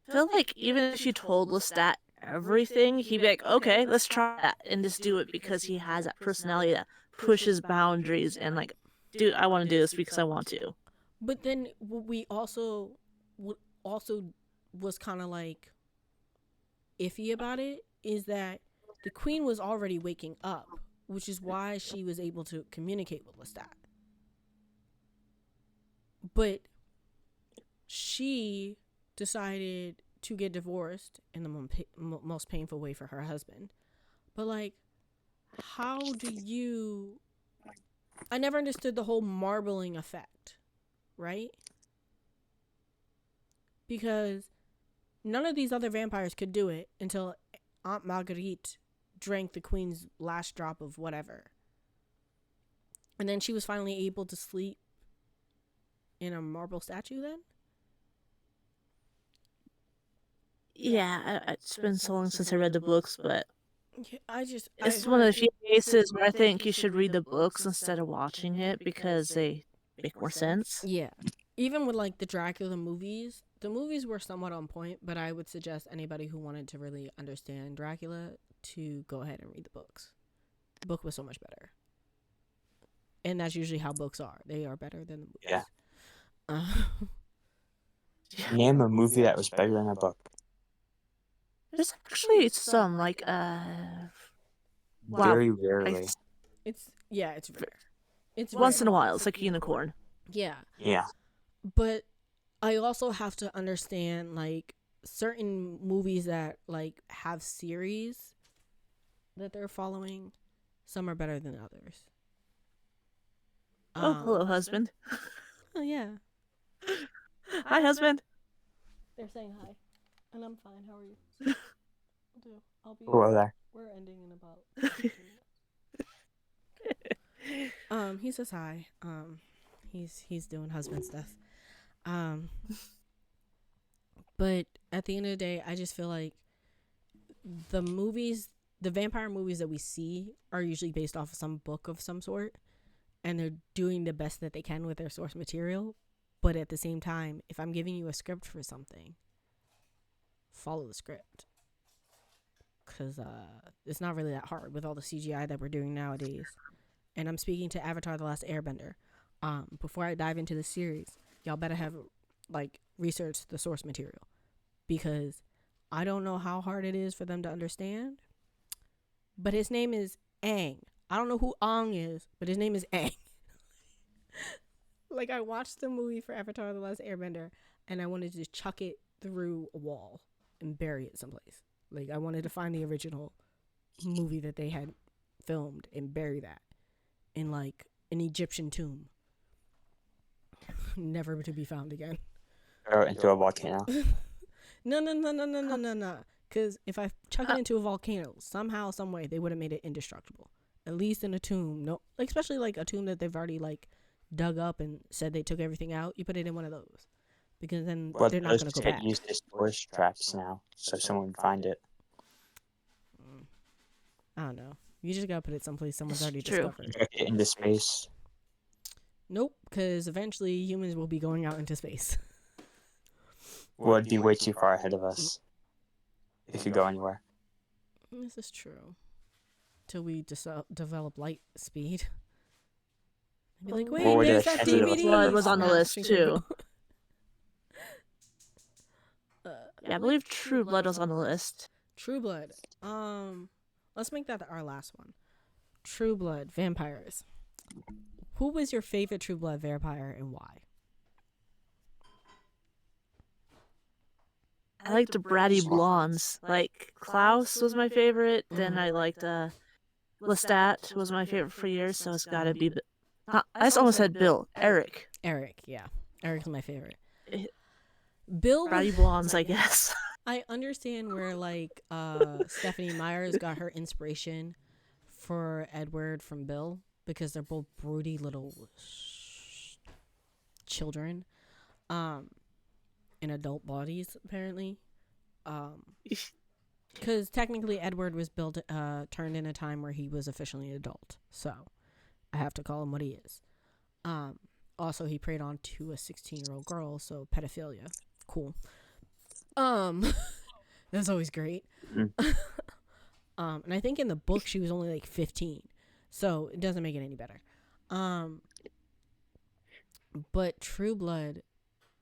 I feel like even if you told Lestat everything, he'd be like, okay, let's try that and just do it, because he has that personality that pushes boundaries and like, dude, I want to do this because I want to. But then we also was kind of like iffy about it is that the queen was already waking up, which is why she was able to communicate with Lestat. But she decided to get divorced in the most painful way for her husband. But like, how do you... I never understood the whole marbling effect, right? Because none of these other vampires could do it until Aunt Marguerite drank the queen's last drop of whatever. And then she was finally able to sleep in a marble statue then? Yeah, it's been so long since I read the books, but it's one of the few cases where I think you should read the books instead of watching it, because they make more sense. Yeah. Even with like the Dracula movies, the movies were somewhat on point, but I would suggest anybody who wanted to really understand Dracula to go ahead and read the books. The book was so much better. And that's usually how books are. They are better than the movies. Yeah. Name a movie that was better than a book. There's actually some, like, very rarely. It's rare. It's once rare. in a while. It's like Unicorn. Yeah. Yeah. But I also have to understand, like, certain movies that, like, have series that they're following. Some are better than others. Oh, hello, husband. Oh, yeah. Hi, husband. They're saying hi. And I'm fine. How are you? I'll be. Who there? We're ending in about. He says hi. He's doing husband stuff. But at the end of the day, I just feel like the vampire movies that we see are usually based off of some book of some sort, and they're doing the best that they can with their source material. But at the same time, if I'm giving you a script for something, follow the script. Because it's not really that hard with all the CGI that we're doing nowadays. And I'm speaking to Avatar: The Last Airbender. Before I dive into the series, y'all better have researched the source material, because I don't know how hard it is for them to understand. But his name is Aang. I don't know who Aang is, but his name is Aang. I watched the movie for Avatar: The Last Airbender, and I wanted to chuck it through a wall and bury it someplace. I wanted to find the original movie that they had filmed and bury that in an Egyptian tomb, never to be found again. Or into a volcano. No. Because if I chuck it into a volcano, somehow, some way, they would have made it indestructible. At least in a tomb, no, especially a tomb that they've already dug up and said they took everything out. You put it in one of those, because then they're not going to go back. Use as tourist traps now, so someone would find it. I don't know. You just gotta put it someplace someone's already discovered. Chuck it into space. Nope, because eventually humans will be going out into space. Well, it'd be way too far ahead of us if you go anywhere. This is true. Till we develop light speed. I'd be like, wait, there's that DVD. Blood was on the list too. Yeah, I believe True Blood was on the list. True Blood. Let's make that our last one. True Blood vampires. Who was your favorite True Blood vampire and why? I liked the bratty blondes. Klaus was my favorite. Then I liked Lestat was my favorite for years, so it's gotta be. I almost said Bill. Eric, yeah. Eric's my favorite. Bill. Bratty blondes, I guess. I understand where Stephanie Myers got her inspiration for Edward from Bill, because they're both broody little children in adult bodies, apparently. Because technically Edward was turned in a time where he was officially an adult, so I have to call him what he is. Also, he preyed on to a 16-year-old girl, so pedophilia. Cool. That's always great. And I think in the book she was only 15, so it doesn't make it any better. But True Blood,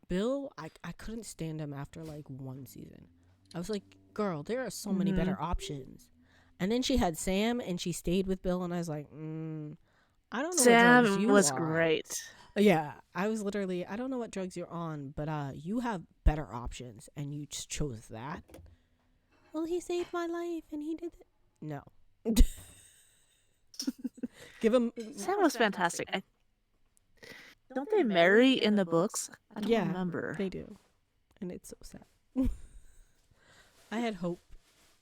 Bill, I couldn't stand him after one season. I was like, girl, there are so many better options. And then she had Sam, and she stayed with Bill, and I was like, I don't know. Sam what drugs you was are. Great. Yeah, I was literally, I don't know what drugs you're on, but you have better options, and you just chose that. Well, he saved my life, and he did it. No. Give him. Sam was fantastic. Don't they marry in the books? I don't remember. They do, and it's so sad. I had hope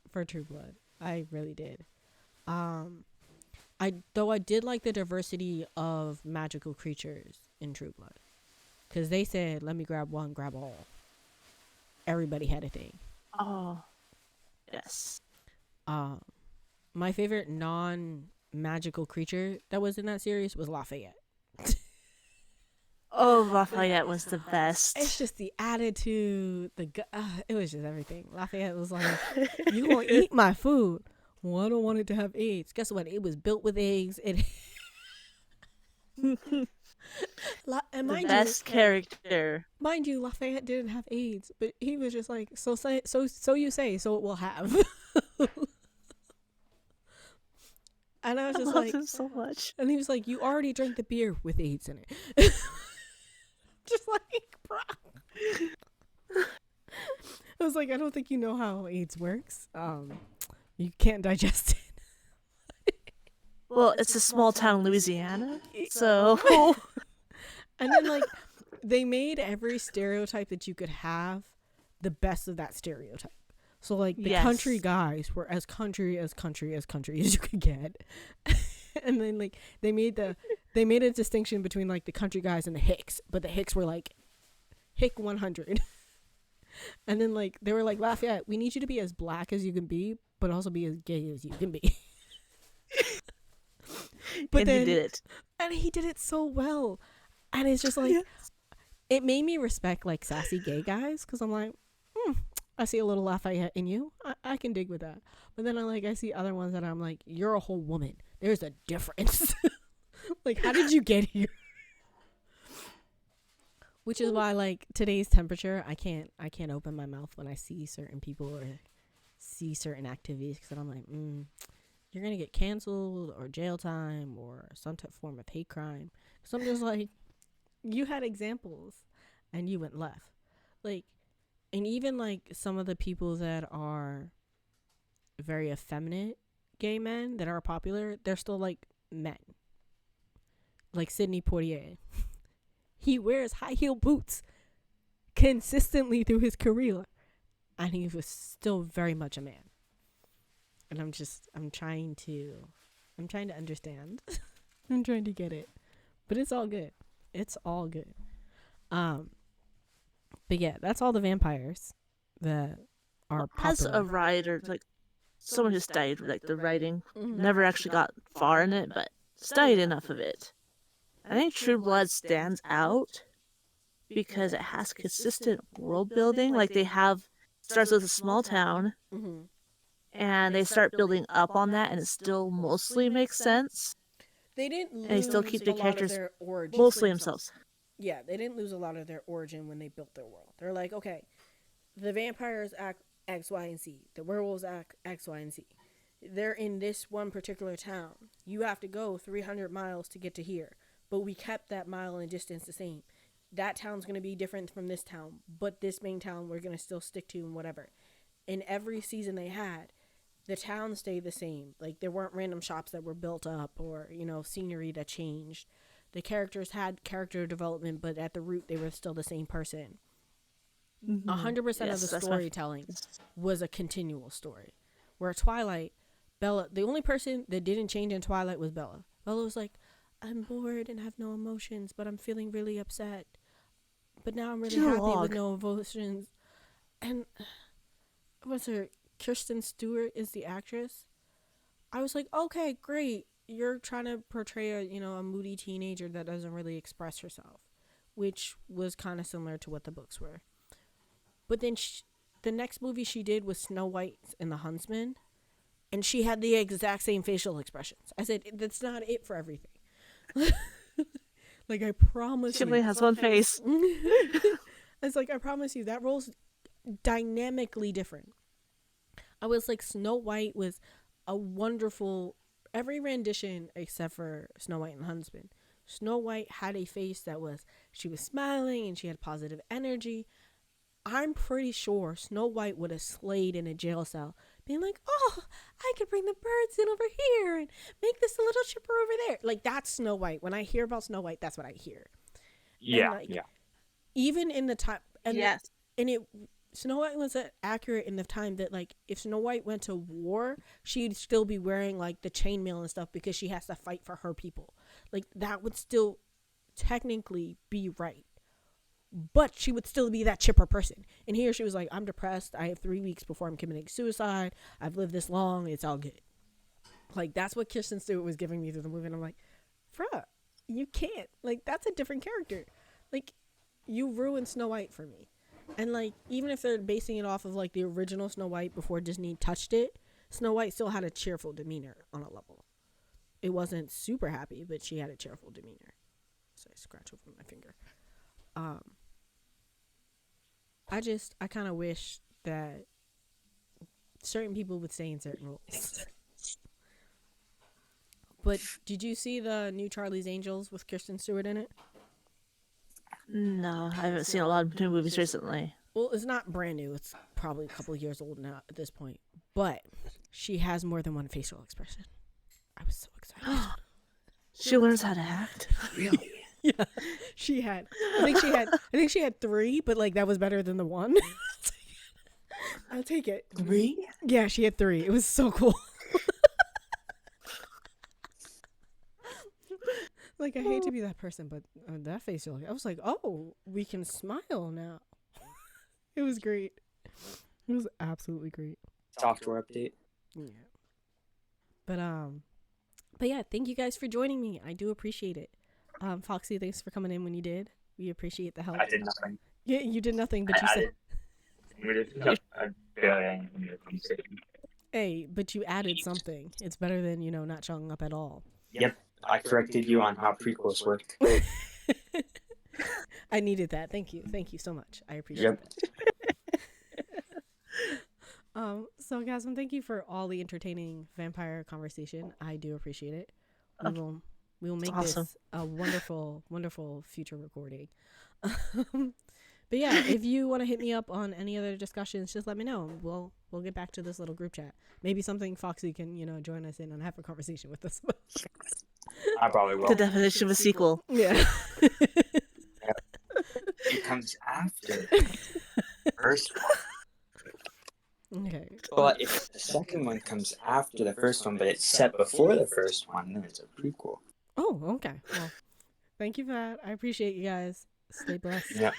for True Blood. I really did. I did like the diversity of magical creatures in True Blood, because they said, "Let me grab one, grab all." Everybody had a thing. Oh, yes. My favorite non-magical creature that was in that series was Lafayette. Oh, Lafayette was the best. It's just the attitude, it was just everything. Lafayette was like, "You gonna eat my food? Well, I don't want it to have AIDS." Guess what? It was built with eggs. And the best character. Mind you, Lafayette didn't have AIDS, but he was just like, so you say, so it will have. And I was just love him so much. And he was like, "You already drank the beer with AIDS in it." Just bro. I was like, I don't think you know how AIDS works. You can't digest it. Well, it's a small town in Louisiana, so. And then they made every stereotype that you could have the best of that stereotype. So like the Yes. country guys were as country as you could get. And then like they made a distinction between like the country guys and the hicks, but the hicks were like hick 100. And then like they were like, Lafayette, we need you to be as black as you can be, but also be as gay as you can be. But and then he did it. and he did it so well. And it's just like, it made me respect like sassy gay guys, because I'm like, I see a little Lafayette in you. I can dig with that. But then I see other ones that I'm like, you're a whole woman. There's a difference. Like, how did you get here? Which is why like today's temperature, I can't open my mouth when I see certain people or see certain activities, because I'm like, you're gonna get canceled or jail time or some form of hate crime. So I'm just like, you had examples and you went left. Like, and even like some of the people that are very effeminate gay men that are popular, they're still like men. Like Sidney Poitier. He wears high heel boots consistently through his career, and he was still very much a man. And I'm trying to understand. I'm trying to get it. But it's all good. It's all good. But yeah, that's all the vampires that are popular. As a writer, like someone who studied like the writing, never actually got far in it, but studied enough of it. I think True Blood stands out because it has consistent world building. Like starts with a small town, and they start building up on that, and it still mostly makes sense. They didn't lose and they still keep the a lot of characters their origin mostly themselves. Yeah, they didn't lose a lot of their origin when they built their world. They're like, okay, the vampires act X, Y, and Z. The werewolves act X, Y, and Z. They're in this one particular town. You have to go 300 miles to get to here. But we kept that mile and distance the same. That town's going to be different from this town. But this main town we're going to still stick to and whatever. In every season they had, the town stayed the same. Like, there weren't random shops that were built up or, scenery that changed. The characters had character development, but at the root, they were still the same person. 100% of the storytelling was a continual story. Where Twilight, Bella, the only person that didn't change in Twilight was Bella. Bella was like, I'm bored and have no emotions, but I'm feeling really upset. But now I'm really happy with no emotions. And what's her? Kirsten Stewart is the actress. I was like, okay, great. You're trying to portray a moody teenager that doesn't really express herself, which was kind of similar to what the books were. But then the next movie she did was Snow White and the Huntsman, and she had the exact same facial expressions. I said, that's not it for everything. Like, I promise she only has one face. It's like, I promise you, that role's dynamically different. I was like, Snow White was a wonderful, every rendition except for Snow White and the Huntsman. Snow White had a face she was smiling and she had positive energy. I'm pretty sure Snow White would have slayed in a jail cell, being like, oh, I could bring the birds in over here and make this a little chipper over there. Like, that's Snow White. When I hear about Snow White, that's what I hear. Yeah, and even in the time, Snow White was accurate in the time that, like, if Snow White went to war, she'd still be wearing, like, the chainmail and stuff because she has to fight for her people. Like, that would still technically be right. But she would still be that chipper person. And here she was like, I'm depressed. I have 3 weeks before I'm committing suicide. I've lived this long. It's all good. Like, that's what Kirsten Stewart was giving me through the movie. And I'm like, bruh, you can't. Like, that's a different character. Like, you ruined Snow White for me. And, like, even if they're basing it off of, like, the original Snow White before Disney touched it, Snow White still had a cheerful demeanor on a level. It wasn't super happy, but she had a cheerful demeanor. So I scratch over my finger. I kind of wish that certain people would stay in certain roles. But did you see the new Charlie's Angels with Kristen Stewart in it? No, I haven't seen a lot of new movies recently. Well, it's not brand new. It's probably a couple of years old now at this point. But she has more than one facial expression. I was so excited. She learns how to act. Really? Yeah, she had. I think she had 3, but like that was better than the one. I'll take it. 3? Yeah, she had 3. It was so cool. Like, I hate to be that person, but that facial, I was like, oh, we can smile now. It was great. It was absolutely great. Software update. Yeah. But yeah, thank you guys for joining me. I do appreciate it. Fwoxy, thanks for coming in when you did. We appreciate the help. I did nothing. Yeah, you did nothing, but you said. Hey, but you added something. It's better than, not showing up at all. Yep, I corrected you on how prequels work. I needed that. Thank you. Thank you so much. I appreciate it. Socasm, thank you for all the entertaining vampire conversation. I do appreciate it. We will make this a wonderful, wonderful future recording. But yeah, if you want to hit me up on any other discussions, just let me know. We'll get back to this little group chat. Maybe something Fwoxy can, join us in and have a conversation with us. I probably will. The definition of a sequel. Yeah. It comes after first one. Okay. But if the second one comes after the first one, but it's set before the first one, then it's a prequel. Oh, okay. Well, thank you for that. I appreciate you guys. Stay blessed. Yeah.